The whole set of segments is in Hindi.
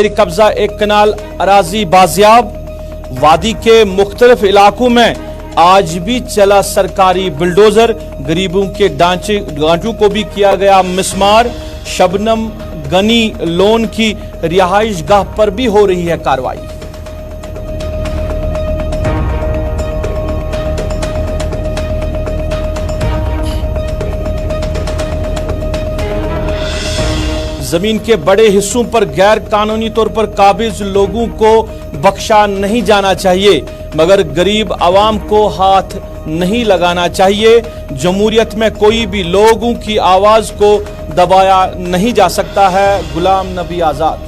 कब्जा एक कनाल अराजी बाजियाब। वादी के मुख्तलिफ इलाकों में आज भी चला सरकारी बुलडोजर। गरीबों के ढांचों को भी किया गया मिसमार। शबनम गनी लोन की रिहाइश गाह पर भी हो रही है कार्रवाई। जमीन के बड़े हिस्सों पर गैर कानूनी तौर पर काबिज लोगों को बख्शा नहीं जाना चाहिए, मगर गरीब आवाम को हाथ नहीं लगाना चाहिए। जमहूरियत में कोई भी लोगों की आवाज को दबाया नहीं जा सकता है। गुलाम नबी आजाद।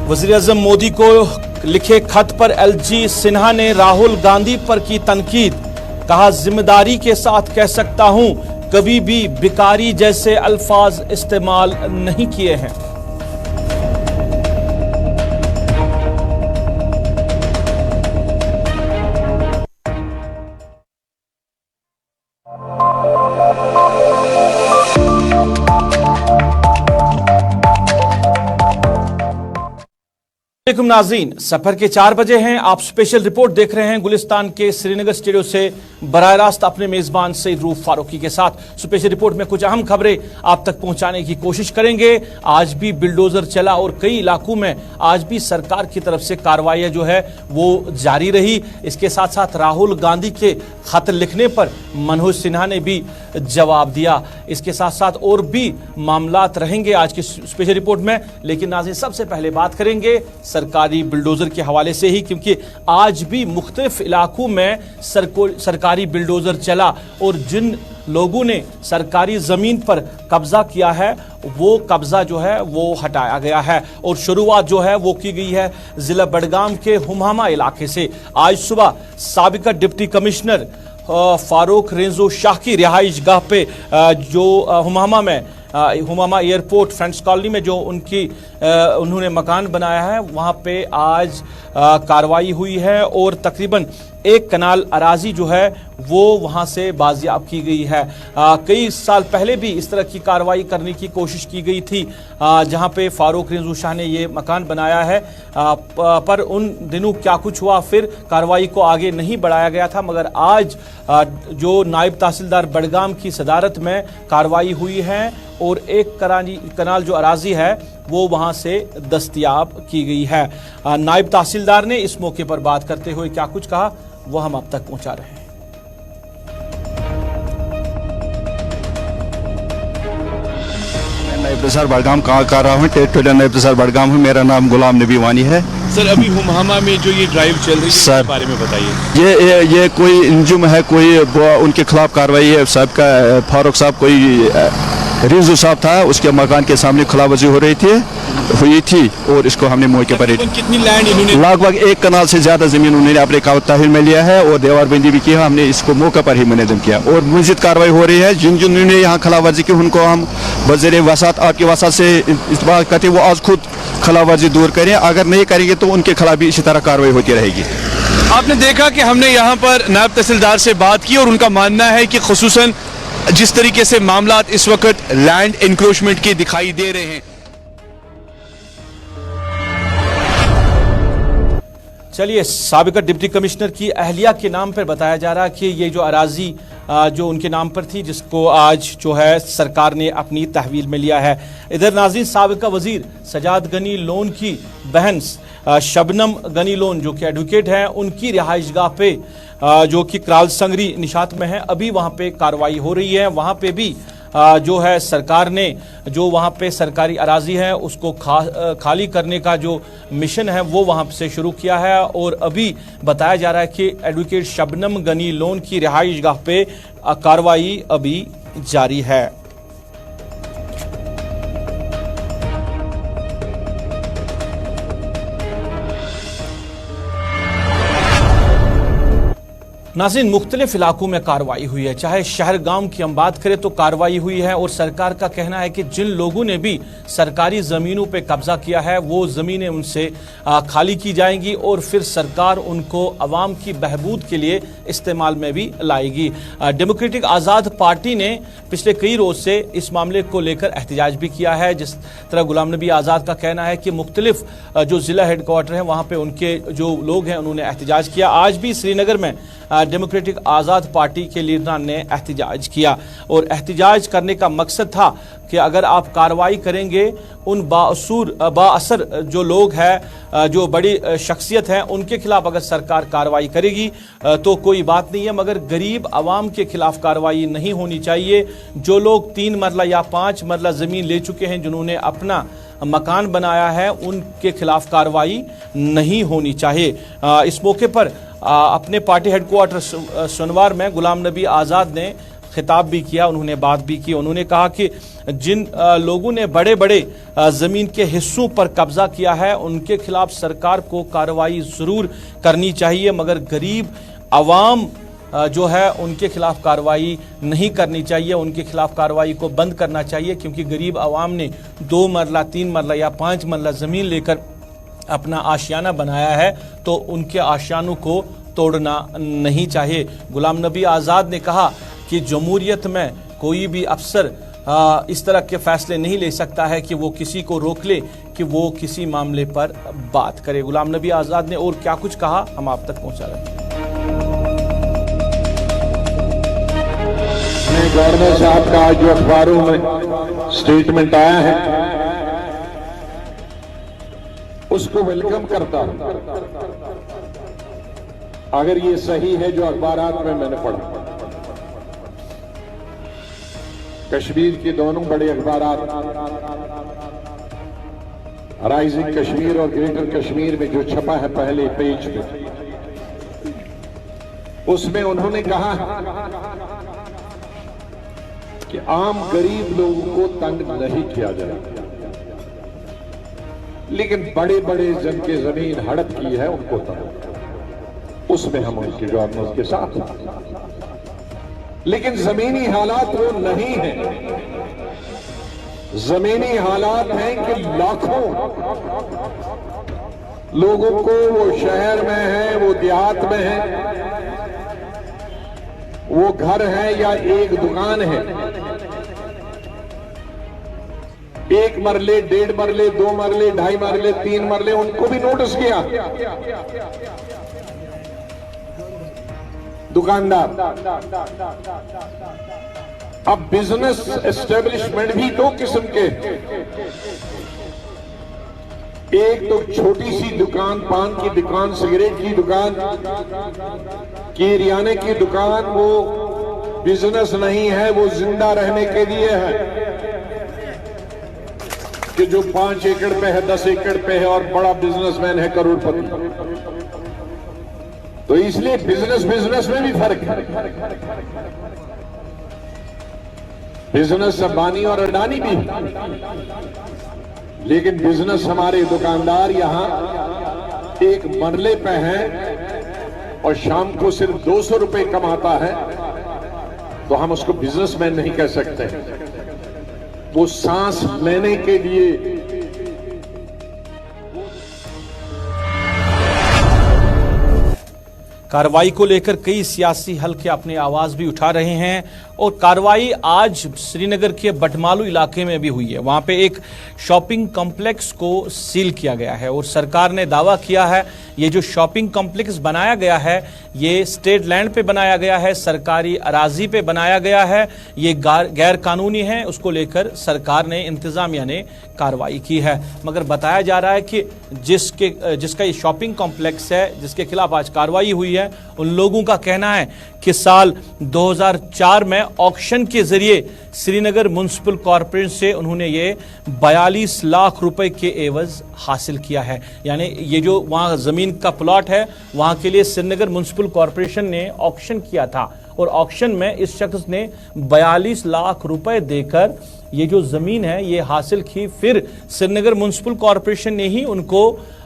वज़ीर-ए-आज़म मोदी को लिखे खत पर एलजी सिन्हा ने राहुल गांधी पर की तनकीद। कहा, जिम्मेदारी के साथ कह सकता हूं, कभी भी भिखारी जैसे अल्फाज इस्तेमाल नहीं किए हैं। नाज़रीन, सफर के 4 बजे हैं। आप स्पेशल रिपोर्ट देख रहे हैं गुलिस्तान के श्रीनगर स्टूडियो से बराह रास्त अपने मेजबान सईद रूफ फारूकी के साथ। स्पेशल रिपोर्ट में कुछ अहम खबरें आप तक पहुंचाने की कोशिश करेंगे। आज भी बुलडोजर चला और कई इलाकों में आज भी सरकार की तरफ से कार्रवाई जो है वो जारी रही। इसके साथ साथ राहुल गांधी के खत लिखने पर मनोज सिन्हा ने भी जवाब दिया। इसके साथ साथ और भी मामलात रहेंगे आज की स्पेशल रिपोर्ट में। लेकिन नाज़रीन, सबसे पहले बात करेंगे सरकारी बुलडोजर के हवाले से ही, क्योंकि आज भी मुख्तलिफ इलाकों में सरकारी बुलडोजर चला और जिन लोगों ने सरकारी जमीन पर कब्जा किया है वो कब्जा जो है वो हटाया गया है। और शुरुआत जो है वो की गई है जिला बडगाम के हुमामा इलाके से। आज सुबह साबिका डिप्टी कमिश्नर फारूक रेंजो शाह की रिहाइश गाह पे जो हुमामा एयरपोर्ट फ्रेंड्स कॉलोनी में जो उन्होंने मकान बनाया है, वहाँ पे आज कार्रवाई हुई है और तकरीबन 1 कनाल अराजी जो है वो वहाँ से बाजियाब की गई है। कई साल पहले भी इस तरह की कार्रवाई करने की कोशिश की गई थी जहाँ पे फारूक रेंजू शाह ने ये मकान बनाया है, पर उन दिनों क्या कुछ हुआ, फिर कार्रवाई को आगे नहीं बढ़ाया गया था। मगर आज जो नायब तहसीलदार बडगाम की सदारत में कार्रवाई हुई है और 1 कनाल जो अराजी है वो वहाँ से दस्तयाब की गई है। नायब तहसीलदार ने इस मौके पर बात करते हुए क्या कुछ कहा वो हम आप तक पहुँचा रहे हैं। नायब तहसीलदार बडगाम कहाँ कर रहा हूँ, टेरिटोरियल नायब तहसीलदार बडगाम हूँ। मेरा नाम गुलाम नबी वानी है। सर, अभी हुमामा में जो ये ड्राइव चल रही है इसके बारे में बताइए। ये कोई इंजुम है, कोई उनके खिलाफ कार्रवाई है। साहब का फारूक साहब कोई रिजू साहब था, उसके मकान के सामने खुलावजी हुई थी और इसको हमने मौके पर कितनी लैंड इन्होंने लगभग 1 कनाल से ज्यादा जमीन उन्होंने अपने तहसील में लिया है और दीवारबंदी भी की है। हमने इसको मौके पर ही मुनज़्ज़म किया और मज़ीद कार्रवाई हो रही है। जिन्होंने यहाँ खिलाफवर्जी की उनको हम बज़ेरे वसात आपकी वसात से इत्तफाक करते वो आज खुद खिलाफवर्जी दूर करें। अगर नहीं करेंगे तो उनके खिलाफ भी इसी तरह कार्रवाई होती रहेगी। आपने देखा कि हमने यहाँ पर नायब तहसीलदार से बात की और उनका मानना है कि खुसूसन जिस तरीके से मामलात इस वक्त लैंड इंक्रोचमेंट के दिखाई दे रहे हैं। चलिए, साबिका डिप्टी कमिश्नर की अहलिया के नाम पर बताया जा रहा कि ये जो अराजी जो उनके नाम पर थी, जिसको आज जो है सरकार ने अपनी तहवील में लिया है। इधर नाज़रीन, साबिका वजीर सजाद गनी लोन की बहन शबनम गनी लोन जो कि एडवोकेट हैं, उनकी रिहाइश गाह पे जो कि कराल संगरी निशात में है, अभी वहाँ पे कार्रवाई हो रही है। वहाँ पे भी जो है सरकार ने जो वहाँ पे सरकारी अराजी है उसको खाली करने का जो मिशन है वो वहाँ से शुरू किया है। और अभी बताया जा रहा है कि एडवोकेट शबनम गनी लोन की रिहाइश गाह पे कार्रवाई अभी जारी है। नाज़रीन, मुख्तलिफ इलाकों में कार्रवाई हुई है। चाहे शहर गांव की हम बात करें तो कार्रवाई हुई है और सरकार का कहना है कि जिन लोगों ने भी सरकारी ज़मीनों पे कब्जा किया है वो ज़मीनें उनसे खाली की जाएंगी और फिर सरकार उनको अवाम की बहबूद के लिए इस्तेमाल में भी लाएगी। डेमोक्रेटिक आज़ाद पार्टी ने पिछले कई रोज़ से इस मामले को लेकर एहतजाज भी किया है। जिस तरह गुलाम नबी आज़ाद का कहना है कि मुख्तलिफ जो ज़िला हेडक्वार्टर हैं वहाँ पर उनके जो लोग हैं उन्होंने एहतजाज किया। आज भी श्रीनगर में डेमोक्रेटिक आज़ाद पार्टी के लीडरान ने एहतजाज किया और एहतजाज करने का मकसद था कि अगर आप कार्रवाई करेंगे उन बाअसर जो लोग हैं, जो बड़ी शख्सियत हैं, उनके खिलाफ अगर सरकार कार्रवाई करेगी तो कोई बात नहीं है, मगर गरीब आवाम के खिलाफ कार्रवाई नहीं होनी चाहिए। जो लोग 3 मरला या 5 मरला ज़मीन ले चुके हैं, जिन्होंने अपना मकान बनाया है, उनके खिलाफ कार्रवाई नहीं होनी चाहिए। इस मौके पर अपने पार्टी हेडक्वार्टर सुनवार में गुलाम नबी आज़ाद ने खिताब भी किया, उन्होंने बात भी की। उन्होंने कहा कि जिन लोगों ने बड़े बड़े ज़मीन के हिस्सों पर कब्जा किया है उनके खिलाफ सरकार को कार्रवाई ज़रूर करनी चाहिए, मगर गरीब आवाम जो है उनके खिलाफ कार्रवाई नहीं करनी चाहिए, उनके खिलाफ कार्रवाई को बंद करना चाहिए, क्योंकि गरीब आवाम ने 2 मरला 3 मरला या 5 मरला ज़मीन लेकर अपना आशियाना बनाया है तो उनके आशियानों को तोड़ना नहीं चाहिए। गुलाम नबी आज़ाद ने कहा कि जमहूरियत में कोई भी अफसर इस तरह के फैसले नहीं ले सकता है कि वो किसी को रोक ले कि वो किसी मामले पर बात करे। गुलाम नबी आज़ाद ने और क्या कुछ कहा हम आप तक पहुंचा रहे हैं। गवर्नर साहब का जो अखबारों में स्टेटमेंट आया है उसको वेलकम करता हूं। अगर ये सही है जो अखबारात में मैंने पढ़ा, कश्मीर के दोनों बड़े अखबारात राइजिंग कश्मीर और ग्रेटर कश्मीर में जो छपा है पहले पेज पे, उसमें उन्होंने कहा कि आम गरीब लोगों को तंग नहीं किया जाए, लेकिन बड़े बड़े जिनके जमीन हड़प की है उनको तंग, उसमें हम उनके गवर्नर के साथ हैं। लेकिन जमीनी हालात वो नहीं है। जमीनी हालात हैं कि लाखों लोगों को, वो शहर में है, वो देहात में है, वो घर है या एक दुकान है, 1 मरले 1.5 मरले 2 मरले 2.5 मरले 3 मरले, उनको भी नोटिस किया। दुकानदार अब बिजनेस एस्टेब्लिशमेंट भी 2 किस्म के, एक तो छोटी सी दुकान, पान की दुकान, सिगरेट की दुकान, किरियाने की दुकान, वो बिजनेस नहीं है, वो जिंदा रहने के लिए है कि जो 5 एकड़ पे है, 10 एकड़ पे है और बड़ा बिजनेसमैन है, करोड़पति। तो इसलिए बिजनेस में भी फर्क है। बिजनेस अंबानी और अडानी भी, लेकिन बिजनेस हमारे दुकानदार यहां 1 मरले पे हैं और शाम को सिर्फ 200 रुपए कमाता है, तो हम उसको बिजनेसमैन नहीं कह सकते। वो सांस लेने के लिए कार्रवाई को लेकर कई सियासी हलके अपनी आवाज भी उठा रहे हैं और कार्रवाई आज श्रीनगर के बटमालू इलाके में भी हुई है। वहां पे एक शॉपिंग कॉम्प्लेक्स को सील किया गया है और सरकार ने दावा किया है ये जो शॉपिंग कॉम्प्लेक्स बनाया गया है ये स्टेट लैंड पे बनाया गया है, सरकारी अराजी पे बनाया गया है, ये गैर कानूनी है। उसको लेकर सरकार ने, इंतजामिया ने कार्रवाई की है। मगर बताया जा रहा है कि जिसका ये शॉपिंग कॉम्प्लेक्स है, जिसके खिलाफ आज कार्रवाई हुई है, उन लोगों का कहना है कि साल 2004 में ऑक्शन के जरिए श्रीनगर म्युनिसिपल कॉर्पोरेशन से उन्होंने ये 42 लाख रुपए के एवज हासिल किया है। यानी ये जो वहां जमीन का प्लॉट है वहां के लिए श्रीनगर म्युनिसिपल कॉर्पोरेशन ने ऑक्शन किया था और ऑक्शन में इस शख्स ने 42 लाख रुपए देकर ये जो जमीन है ये हासिल की। फिर श्रीनगर म्युनिसिपल कॉरपोरेशन ने ही उनको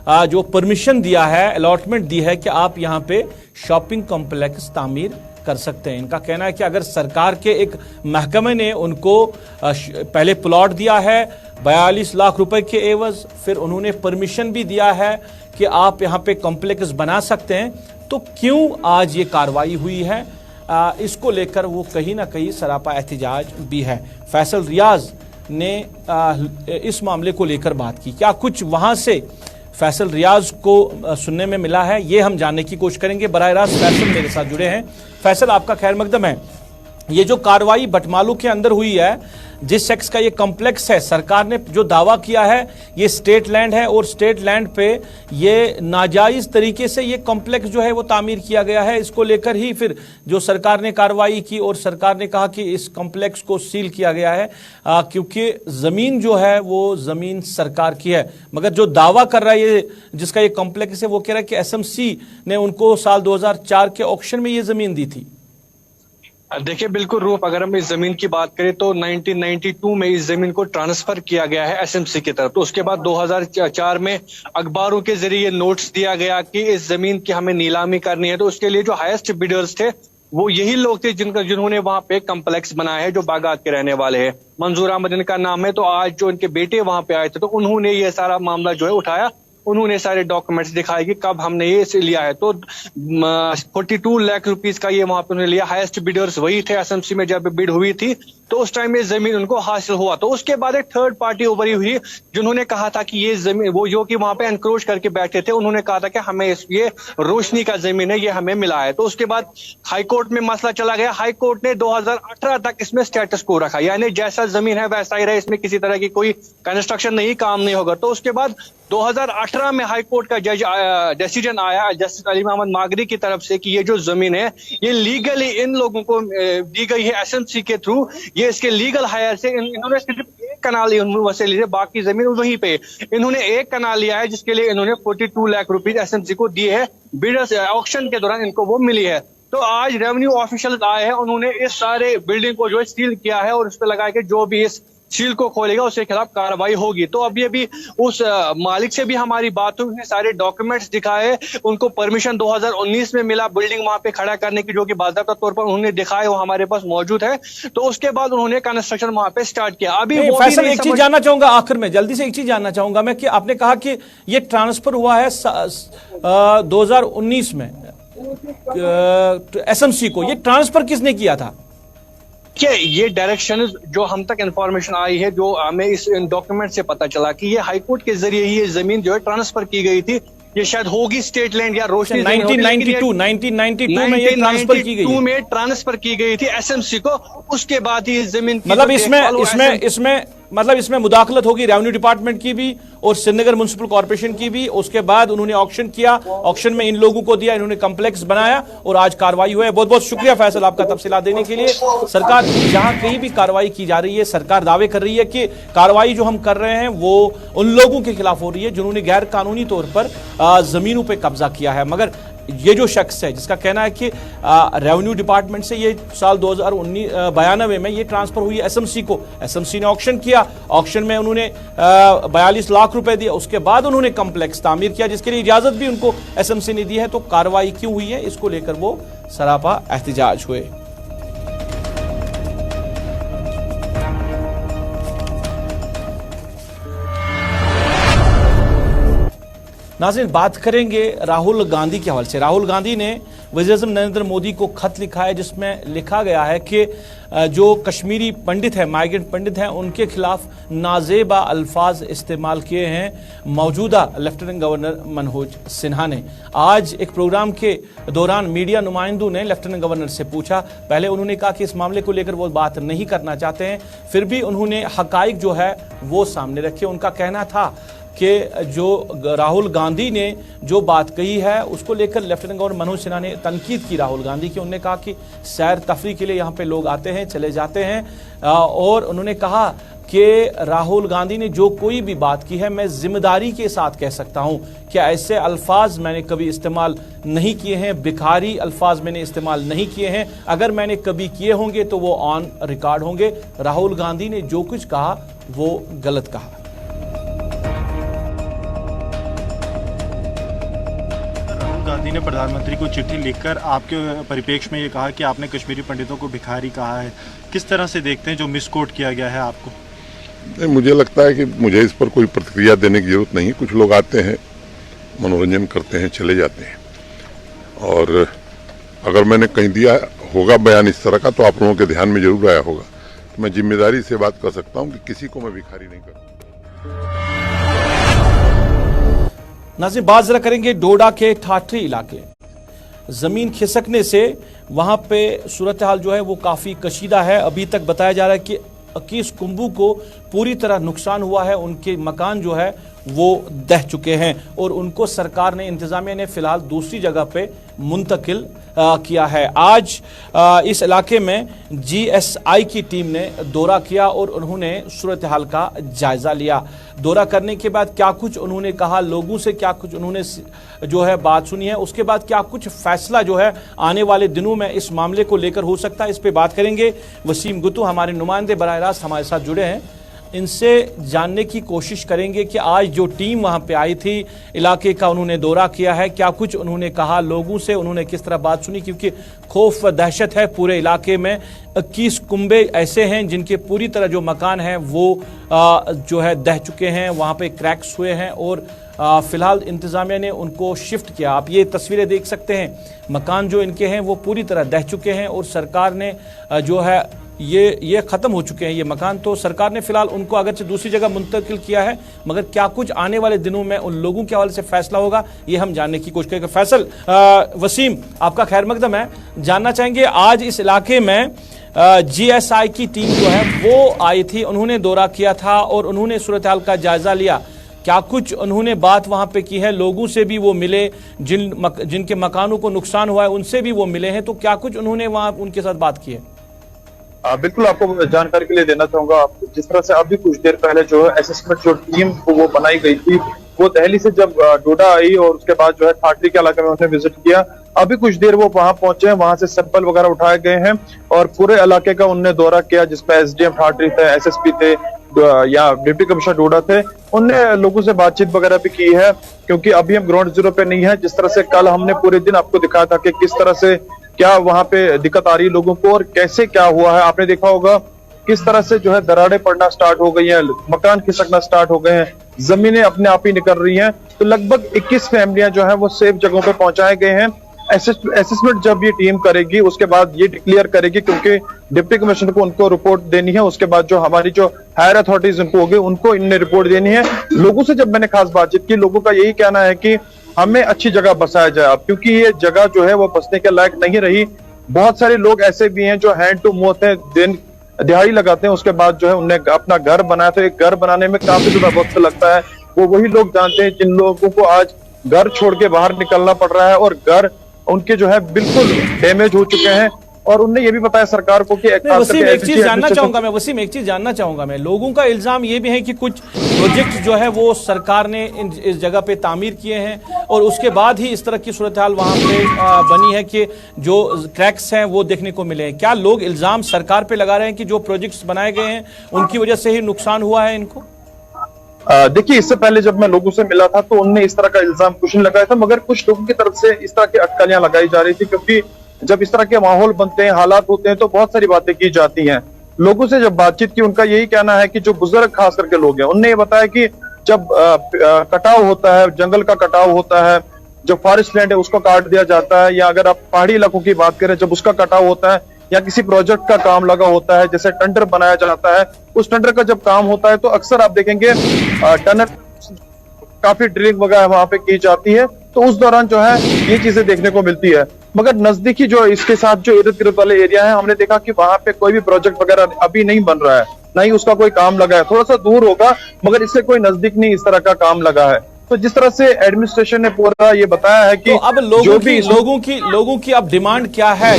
जो परमिशन दिया है, अलॉटमेंट दी है कि आप यहाँ पे शॉपिंग कॉम्प्लेक्स तामीर कर सकते हैं। इनका कहना है कि अगर सरकार के एक महकमे ने उनको पहले प्लॉट दिया है 42 लाख रुपए के एवज, फिर उन्होंने परमिशन भी दिया है कि आप यहाँ पे कॉम्प्लेक्स बना सकते हैं, तो क्यों आज ये कार्रवाई हुई है, इसको लेकर वो कहीं ना कहीं सरापा एहतिजाज भी है। फैसल रियाज ने इस मामले को लेकर बात की, क्या कुछ वहां से फैसल रियाज को सुनने में मिला है, ये हम जानने की कोशिश करेंगे। बराह रास्त फैसल मेरे साथ जुड़े हैं। फैसल, आपका खैर मकदम है। ये जो कार्रवाई बटमालू के अंदर हुई है, जिस शख्स का ये कॉम्प्लेक्स है, सरकार ने जो दावा किया है ये स्टेट लैंड है और स्टेट लैंड पे ये नाजायज तरीके से ये कॉम्प्लेक्स जो है वो तामीर किया गया है। इसको लेकर ही फिर जो सरकार ने कार्रवाई की और सरकार ने कहा कि इस कॉम्प्लेक्स को सील किया गया है क्योंकि जमीन जो है वो जमीन सरकार की है। मगर जो दावा कर रहा है ये जिसका ये कॉम्प्लेक्स है वो कह रहा है कि एसएमसी ने उनको साल 2004 के ऑक्शन में ये जमीन दी थी। देखिए बिल्कुल रूप, अगर हम इस जमीन की बात करें तो 1992 में इस जमीन को ट्रांसफर किया गया है एसएमसी की तरफ। तो उसके बाद 2004 में अखबारों के जरिए नोट्स दिया गया कि इस जमीन की हमें नीलामी करनी है। तो उसके लिए जो हाईएस्ट बिडर्स थे वो यही लोग थे जिन्होंने वहां पे कम्प्लेक्स बनाया है, जो बागात के रहने वाले हैं। मंजूर अहमद इनका नाम है। तो आज जो इनके बेटे वहां पे आए थे तो उन्होंने ये सारा मामला जो है उठाया, उन्होंने सारे डॉक्यूमेंट्स दिखाए कि कब हमने ये लिया है। तो 42 लाख रुपीस का ये वहां पे उन्होंने लिया। हाईएस्ट बिडर्स वही थे एसएमसी में जब बिड हुई थी, तो उस टाइम में जमीन उनको हासिल हुआ। तो उसके बाद एक थर्ड पार्टी उभरी हुई जिन्होंने कहा था कि ये जमीन, वो जो कि वहां पे एनक्रोच करके बैठे थे, उन्होंने कहा था कि हमें ये रोशनी का जमीन है, ये हमें मिला है। तो उसके बाद हाईकोर्ट में मसला चला गया। हाईकोर्ट ने 2018 तक इसमें स्टेटस को रखा, यानी जैसा जमीन है वैसा ही रहे, इसमें किसी तरह की कोई कंस्ट्रक्शन नहीं, काम नहीं होगा। तो उसके बाद 2018 में हाईकोर्ट का डिसीजन आया जस्टिस अली मोहम्मद मागरी की तरफ से कि ये जो जमीन है ये लीगली इन लोगों को दी गई है एसएमसी के थ्रू। ये इसके लीगल हायर से इन्होंने सिर्फ एक कनाल वैसे ली है, बाकी जमीन वहीं पे इन्होंने एक कनाल लिया है, जिसके लिए इन्होंने 42 लाख रुपीस एसएमसी को दिए है। बिडर्स ऑक्शन के दौरान इनको वो मिली है। तो आज रेवेन्यू ऑफिशियल आए हैं, उन्होंने इस सारे बिल्डिंग को जो है सील किया है और उस पर लगाया कि जो भी इस सील को खोलेगा उसके खिलाफ कार्रवाई होगी। तो अभी अभी उस मालिक से भी हमारी बात हुई, उसने सारे डॉक्यूमेंट्स दिखाए, उनको परमिशन 2019 में मिला बिल्डिंग वहां पे खड़ा करने की, जो कि बाकायदा तौर पर उन्होंने दिखाया, वो हमारे पास मौजूद है। तो उसके बाद उन्होंने कंस्ट्रक्शन वहां पे स्टार्ट किया। अभी फैसल, एक चीज जानना चाहूंगा आखिर में, जल्दी से एक चीज जानना चाहूंगा मैं कि आपने कहा कि ये ट्रांसफर हुआ है 2019 में एसएमसी को, ये ट्रांसफर किसने किया था? ये डायरेक्शन जो हम तक इंफॉर्मेशन आई है, जो हमें इस डॉक्यूमेंट से पता चला कि ये हाईकोर्ट के जरिए ही ये जमीन जो है ट्रांसफर की गई थी। ये शायद होगी स्टेट लैंड या रोशनी 1992 में ये ट्रांसफर की गई, में ट्रांसफर की गई थी एसएमसी को। उसके बाद ही इस जमीन मतलब इसमें मुदाखलत होगी रेवेन्यू डिपार्टमेंट की भी और श्रीनगर म्युनिसिपल कॉर्पोरेशन की भी। उसके बाद उन्होंने ऑक्शन किया, ऑक्शन में इन लोगों को दिया, इन्होंने कॉम्प्लेक्स बनाया और आज कार्रवाई हुई है। बहुत बहुत शुक्रिया फैसल आपका तफसीलात देने के लिए। सरकार जहां कहीं भी कार्रवाई की जा रही है, सरकार दावे कर रही है कि कार्रवाई जो हम कर रहे हैं वो उन लोगों के खिलाफ हो रही है जिन्होंने गैर कानूनी तौर पर जमीनों पर कब्जा किया है। मगर ये जो शख्स है जिसका कहना है कि रेवेन्यू डिपार्टमेंट से ये साल 2092 में ये ट्रांसफर हुई एसएमसी को, एसएमसी ने ऑक्शन किया, ऑक्शन में उन्होंने 42 लाख रुपए दिए, उसके बाद उन्होंने कॉम्प्लेक्स तामीर किया जिसके लिए इजाजत भी उनको एसएमसी ने दी है। तो कार्रवाई क्यों हुई है इसको लेकर वो सरापा एहतिजाज हुए। नाज़रीन, बात करेंगे राहुल गांधी के हवाले से। राहुल गांधी ने वज़ीर-ए-आज़म नरेंद्र मोदी को खत लिखा है जिसमें लिखा गया है कि जो कश्मीरी पंडित हैं, माइग्रेंट पंडित हैं, उनके खिलाफ नाजेबा अल्फाज इस्तेमाल किए हैं मौजूदा लेफ्टिनेंट गवर्नर मनोज सिन्हा ने। आज एक प्रोग्राम के दौरान मीडिया नुमाइंदों ने लेफ्टिनेंट गवर्नर से पूछा, पहले उन्होंने कहा कि इस मामले को लेकर वो बात नहीं करना चाहते हैं, फिर भी उन्होंने हकाइक जो है वो सामने रखे। उनका कहना था कि जो राहुल गांधी ने जो बात कही है उसको लेकर लेफ्टिनेंट गवर्नर मनोज सिन्हा ने तनकीद की राहुल गांधी की। उन्होंने कहा कि सैर तफरी के लिए यहाँ पे लोग आते हैं, चले जाते हैं, और उन्होंने कहा कि राहुल गांधी ने जो कोई भी बात की है मैं जिम्मेदारी के साथ कह सकता हूं कि ऐसे अल्फाज मैंने कभी इस्तेमाल नहीं किए हैं, भिखारी अल्फाज मैंने इस्तेमाल नहीं किए हैं। अगर मैंने कभी किए होंगे तो वो ऑन रिकॉर्ड होंगे। राहुल गांधी ने जो कुछ कहा वो गलत कहा। राहुल गांधी ने प्रधानमंत्री को चिट्ठी लिखकर आपके परिप्रेक्ष्य में ये कहा कि आपने कश्मीरी पंडितों को भिखारी कहा है। किस तरह से देखते हैं जो मिसकोट किया गया है आपको? मुझे लगता है कि मुझे इस पर कोई प्रतिक्रिया देने की जरूरत नहीं। कुछ लोग आते हैं, मनोरंजन करते हैं, चले जाते हैं, और अगर मैंने कहीं दिया होगा बयान इस तरह का तो आप लोगों के ध्यान में जरूर आया होगा। तो मैं जिम्मेदारी से बात कर सकता हूं कि किसी को मैं भिखारी नहीं करता। नाज़रीन, बात जरा करेंगे डोडा के ठाठरी इलाके। जमीन खिसकने से वहां पे सूरत हाल जो है वो काफी कशीदा है। अभी तक बताया जा रहा है कि 21 कुंभू को पूरी तरह नुकसान हुआ है, उनके मकान जो है वो दह चुके हैं और उनको सरकार ने, इंतजामिया ने फिलहाल दूसरी जगह पे मुंतकिल किया है। आज इस इलाके में GSI की टीम ने दौरा किया और उन्होंने सूरत हाल का जायजा लिया। दौरा करने के बाद क्या कुछ उन्होंने कहा, लोगों से क्या कुछ उन्होंने जो है बात सुनी है, उसके बाद क्या कुछ फैसला जो है आने वाले दिनों में इस मामले को लेकर हो सकता है, इस पे बात करेंगे। वसीम गुत्तू हमारे नुमाइंदे बराह रास्त हमारे साथ जुड़े हैं, इनसे जानने की कोशिश करेंगे कि आज जो टीम वहां पे आई थी, इलाके का उन्होंने दौरा किया है, क्या कुछ उन्होंने कहा लोगों से, उन्होंने किस तरह बात सुनी, क्योंकि खौफ व दहशत है पूरे इलाके में। 21 कुंबे ऐसे हैं जिनके पूरी तरह जो मकान हैं वो जो है दह चुके हैं, वहां पे क्रैक्स हुए हैं और फिलहाल इंतजामिया ने उनको शिफ्ट किया। आप ये तस्वीरें देख सकते हैं, मकान जो इनके हैं वो पूरी तरह दह चुके हैं और सरकार ने जो है ये खत्म हो चुके हैं ये मकान। तो सरकार ने फिलहाल उनको अगरचे दूसरी जगह मुंतकिल किया है, मगर क्या कुछ आने वाले दिनों में उन लोगों के हवाले से फैसला होगा ये हम जानने की कोशिश करेंगे। फैसल, वसीम आपका खैर मकदम है, जानना चाहेंगे आज इस इलाके में GSI की टीम जो है वो आई थी, उन्होंने दौरा किया था और उन्होंने सूरत हाल का जायजा लिया। क्या कुछ उन्होंने बात वहां पे की है, लोगों से भी वो मिले, जिनके मकानों को नुकसान हुआ है उनसे भी वो मिले हैं, तो क्या कुछ उन्होंने वहां उनके साथ बात की है? बिल्कुल, आपको जानकारी के लिए देना चाहूंगा। जिस तरह से अभी कुछ देर पहले जो है असेसमेंट जो टीम वो बनाई गई थी वो दिल्ली से जब डोडा आई और उसके बाद जो है ठाठरी के इलाके में उन्होंने विजिट किया। अभी कुछ देर वो वहां पहुंचे हैं, वहां से सैंपल वगैरह उठाए गए हैं और पूरे इलाके का उन्होंने दौरा किया, जिसमें SDM ठाठरी थे, SSP थे या डिप्टी कमिश्नर डोडा थे। उनने लोगों से बातचीत वगैरह भी की है, क्योंकि अभी हम ग्राउंड जीरो पे नहीं है। जिस तरह से कल हमने पूरे दिन आपको दिखाया था कि किस तरह से क्या वहां पे दिक्कत आ रही है लोगों को और कैसे क्या हुआ है। आपने देखा होगा किस तरह से जो है दरारें पड़ना स्टार्ट हो गई हैं, मकान खिसकना स्टार्ट हो गए हैं, जमीनें अपने आप ही निकल रही हैं। तो लगभग 21 फैमिलियां जो है वो सेफ जगहों पे पहुंचाए गए हैं। असेसमेंट जब ये टीम करेगी उसके बाद ये डिक्लेयर करेगी, क्योंकि डिप्टी कमिश्नर को उनको रिपोर्ट देनी है, उसके बाद जो हमारी जो हायर अथॉरिटीज उनको होगी उनको इनने रिपोर्ट देनी है। लोगों से जब मैंने खास बातचीत की, लोगों का यही कहना है कि हमें अच्छी जगह बसाया जाए अब, क्योंकि ये जगह जो है वो बसने के लायक नहीं रही। बहुत सारे लोग ऐसे भी हैं जो हैंड टू माउथ है, दिन दिहाड़ी लगाते हैं, उसके बाद जो है उन्हें अपना घर बनाया। तो एक घर बनाने में काफी ज्यादा वक्त लगता है। वो वही लोग जानते हैं जिन लोगों को आज घर छोड़ के बाहर निकलना पड़ रहा है और घर उनके जो है बिल्कुल डैमेज हो चुके हैं। और उन्होंने ये भी बताया सरकार को कि वसीम एक चीज जानना चाहूंगा मैं, लोगों का इल्जाम ये भी है कि कुछ प्रोजेक्ट जो है वो सरकार ने इस जगह पे तामीर किए हैं और उसके बाद ही इस तरह की सूरत हाल वहां पे बनी है कि जो क्रैक्स हैं वो देखने को मिले हैं। क्या लोग इल्जाम सरकार पे लगा रहे हैं कि जो प्रोजेक्ट्स बनाए गए हैं उनकी वजह से ही नुकसान हुआ है इनको? देखिए, इससे पहले जब मैं लोगों से मिला था तो उनने इस तरह का इल्जाम कुछ नहीं लगाया था, मगर कुछ लोगों की तरफ से इस तरह की अटकलियां लगाई जा रही थी, क्योंकि जब इस तरह के माहौल बनते हैं, हालात होते हैं, तो बहुत सारी बातें की जाती हैं। लोगों से जब बातचीत की, उनका यही कहना है कि जो बुजुर्ग खास करके लोग हैं, उनने ये बताया कि जब कटाव होता है, जंगल का कटाव होता है, जो फॉरेस्ट लैंड है उसको काट दिया जाता है, या अगर आप पहाड़ी इलाकों की बात करें जब उसका कटाव होता है, या किसी प्रोजेक्ट का काम लगा होता है, जैसे टेंडर बनाया जाता है, उस टेंडर का जब काम होता है तो अक्सर आप देखेंगे टनल काफी ड्रिलिंग वगैरह वहां पे की जाती है, तो उस दौरान जो है ये चीजें देखने को मिलती है। मगर नजदीकी जो इसके साथ जो इर्द गिर्द वाले एरिया है, हमने देखा कि वहां पे कोई भी प्रोजेक्ट वगैरह अभी नहीं बन रहा है, ना ही उसका कोई काम लगा है। थोड़ा सा दूर होगा मगर इससे कोई नजदीक नहीं इस तरह का काम लगा है। तो जिस तरह से एडमिनिस्ट्रेशन ने पूरा ये बताया है कि तो अब लोगों की अब डिमांड क्या है?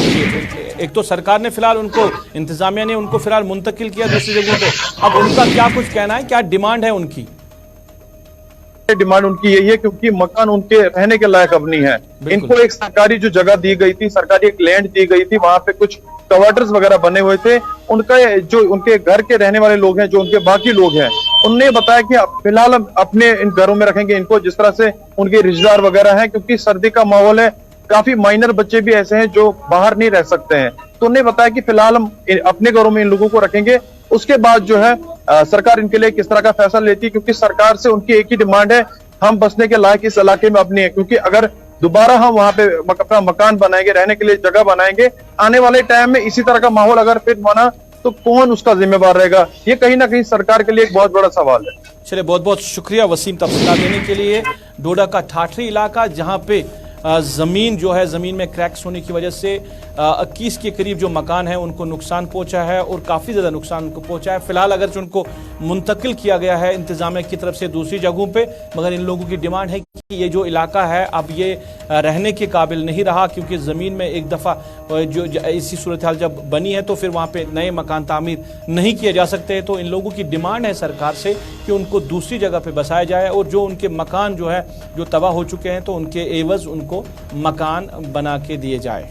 एक तो सरकार ने फिलहाल उनको, इंतजामिया ने उनको फिलहाल मुंतकिल किया दूसरी जगहों पे, अब उनका क्या कुछ कहना है, क्या डिमांड है उनकी? डिमांड उनकी यही है क्योंकि मकान उनके रहने के लायक अब नहीं है। इनको एक सरकारी जो जगह दी गई थी, सरकारी एक लैंड दी गई थी, वहां पे कुछ क्वार्टर्स वगैरह बने हुए थे। उनका जो उनके घर के रहने वाले लोग हैं, जो उनके बाकी लोग हैं, उनने बताया कि फिलहाल हम अपने इन घरों में रखेंगे इनको, जिस तरह से उनके रिश्तेदार वगैरह हैं, क्योंकि सर्दी का माहौल है, काफी माइनर बच्चे भी ऐसे हैं जो बाहर नहीं रह सकते हैं। तो उन्होंने बताया कि फिलहाल हम अपने घरों में इन लोगों को रखेंगे, उसके बाद जो है सरकार इनके लिए किस तरह का फैसला लेती है, क्योंकि सरकार से उनकी एक ही डिमांड है, हम बसने के लायक इस इलाके में अपनी है। क्योंकि अगर दोबारा हम वहां पे अपना मकान बनाएंगे, रहने के लिए जगह बनाएंगे, आने वाले टाइम में इसी तरह का माहौल अगर फिर बना तो कौन उसका जिम्मेवार रहेगा? ये कहीं ना कहीं सरकार के लिए एक बहुत बड़ा सवाल है। चलिए, बहुत बहुत शुक्रिया वसीम तफसीलात देने के लिए। डोडा का ठाठरी इलाका, जहां पे जमीन जो है, जमीन में क्रैक्स होने की वजह से 21 के करीब जो मकान है उनको नुकसान पहुंचा है और काफ़ी ज़्यादा नुकसान उनको पहुंचा है। फिलहाल अगर उनको मुंतकिल किया गया है इंतजामिया की तरफ से दूसरी जगहों पे, मगर इन लोगों की डिमांड है कि ये जो इलाका है अब ये रहने के काबिल नहीं रहा, क्योंकि ज़मीन में एक दफ़ा जो ऐसी सूरत हाल जब बनी है तो फिर वहाँ पे नए मकान तामीर नहीं किए जा सकते। तो इन लोगों की डिमांड है सरकार से कि उनको दूसरी जगह पे बसाया जाए और जो उनके मकान जो है जो तबाह हो चुके हैं तो उनके एवज उनको मकान बना के दिए जाए।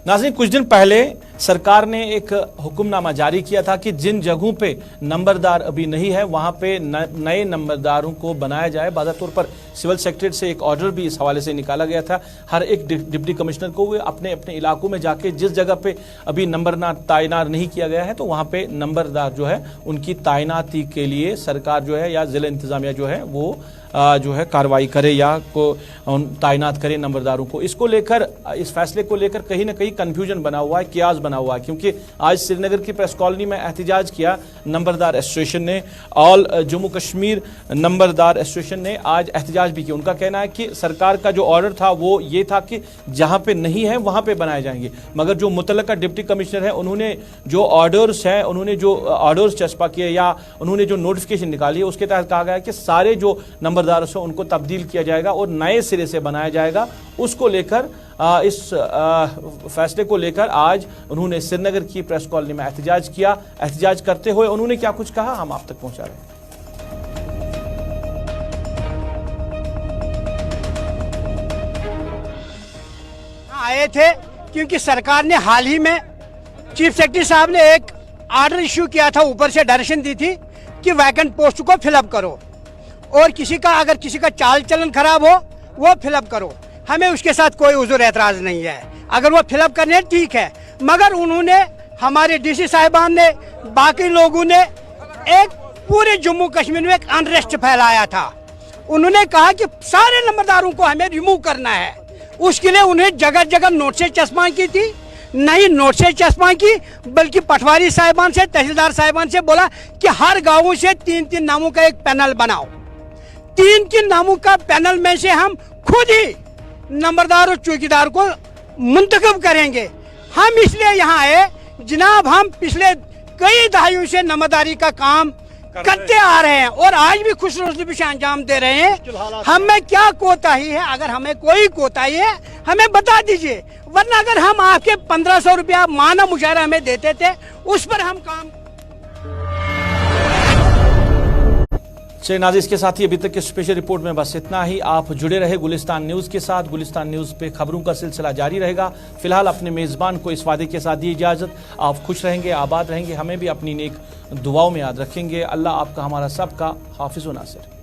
नाज़रीन, कुछ दिन पहले सरकार ने एक हुक्मनामा जारी किया था कि जिन जगहों पे नंबरदार अभी नहीं है वहां पे नए नंबरदारों को बनाया जाए। बाज़ार तौर पर सिविल सेक्रेटरीट से एक ऑर्डर भी इस हवाले से निकाला गया था। हर एक डिप्टी कमिश्नर को वे अपने अपने इलाकों में जाके जिस जगह पे अभी नंबरदार तैनात नहीं किया गया है तो वहां पे नंबरदार जो है उनकी तैनाती के लिए सरकार जो है या जिला इंतजामिया जो है वो जो है कार्रवाई करे या को तैनात करे नंबरदारों को। इसको लेकर, इस फैसले को लेकर कहीं ना कहीं कंफ्यूजन बना हुआ है, कियास बना हुआ है, क्योंकि आज श्रीनगर की प्रेस कॉलोनी में एहतजाज किया नंबरदार एसोसिएशन ने। ऑल जम्मू कश्मीर नंबरदार एसोसिएशन ने आज एहतजाज भी किया। उनका कहना है कि सरकार का जो ऑर्डर था वो ये था कि जहां पे नहीं है वहां पे बनाए जाएंगे, मगर जो मुतल्लका डिप्टी कमिश्नर है उन्होंने जो ऑर्डर्स है, उन्होंने जो ऑर्डर्स चस्पा किए या उन्होंने जो नोटिफिकेशन निकाली है उसके तहत कहा गया है कि सारे जो नंबरदारों से उनको तब्दील किया जाएगा और नए सिरे से बनाया जाएगा। उसको लेकर इस फैसले को लेकर आज उन्होंने श्रीनगर की प्रेस कॉलोनी में एहतजाज किया। एहतजाज करते हुए उन्होंने क्या कुछ कहा, हम आप तक पहुंचा रहे हैं। आए थे क्योंकि सरकार ने हाल ही में चीफ सेक्रेटरी साहब ने एक ऑर्डर इश्यू किया था, ऊपर से डायरेक्शन दी थी कि वैकेंट पोस्ट को फिलअप करो और किसी का अगर किसी का चाल चलन खराब हो वो फिलअप करो। हमें उसके साथ कोई उज़ुर एतराज नहीं है, अगर वो फिलअप करने ठीक है। मगर उन्होंने, हमारे डीसी साहिबान ने, बाकी लोगों ने एक पूरे जम्मू कश्मीर में एक अनरेस्ट फैलाया था। उन्होंने कहा कि सारे नंबरदारों को हमें रिमूव करना है। उसके लिए उन्हें जगह जगह नोटिसें चस्पा की थी, नहीं नोटिसें चस्पा की बल्कि पटवारी साहिबान से, तहसीलदार साहिबान से बोला कि हर गाँवों से 3-3 नामों का एक पैनल बनाओ। 3-3 नामों का पैनल में से हम खुद ही नंबरदार और चौकीदार को मुंतखब करेंगे। हम इसलिए यहाँ आए जनाब, हम पिछले कई दहाइयों से नंबरदारी का काम करते आ रहे हैं और आज भी खुशनुसीबी से अंजाम दे रहे हैं। हमें क्या कोताही है? अगर हमें कोई कोताही है हमें बता दीजिए, वरना अगर हम आपके 1500 रुपया माना मुशायरा हमें देते थे उस पर हम काम। चलिए नाज़रीन, इसके साथ ही अभी तक के स्पेशल रिपोर्ट में बस इतना ही। आप जुड़े रहे गुलिस्तान न्यूज़ के साथ। गुलिस्तान न्यूज़ पे खबरों का सिलसिला जारी रहेगा। फिलहाल अपने मेज़बान को इस वादे के साथ दी इजाज़त, आप खुश रहेंगे, आबाद रहेंगे, हमें भी अपनी नेक दुआओं में याद रखेंगे। अल्लाह आपका, हमारा सबका हाफिज़ व नासिर।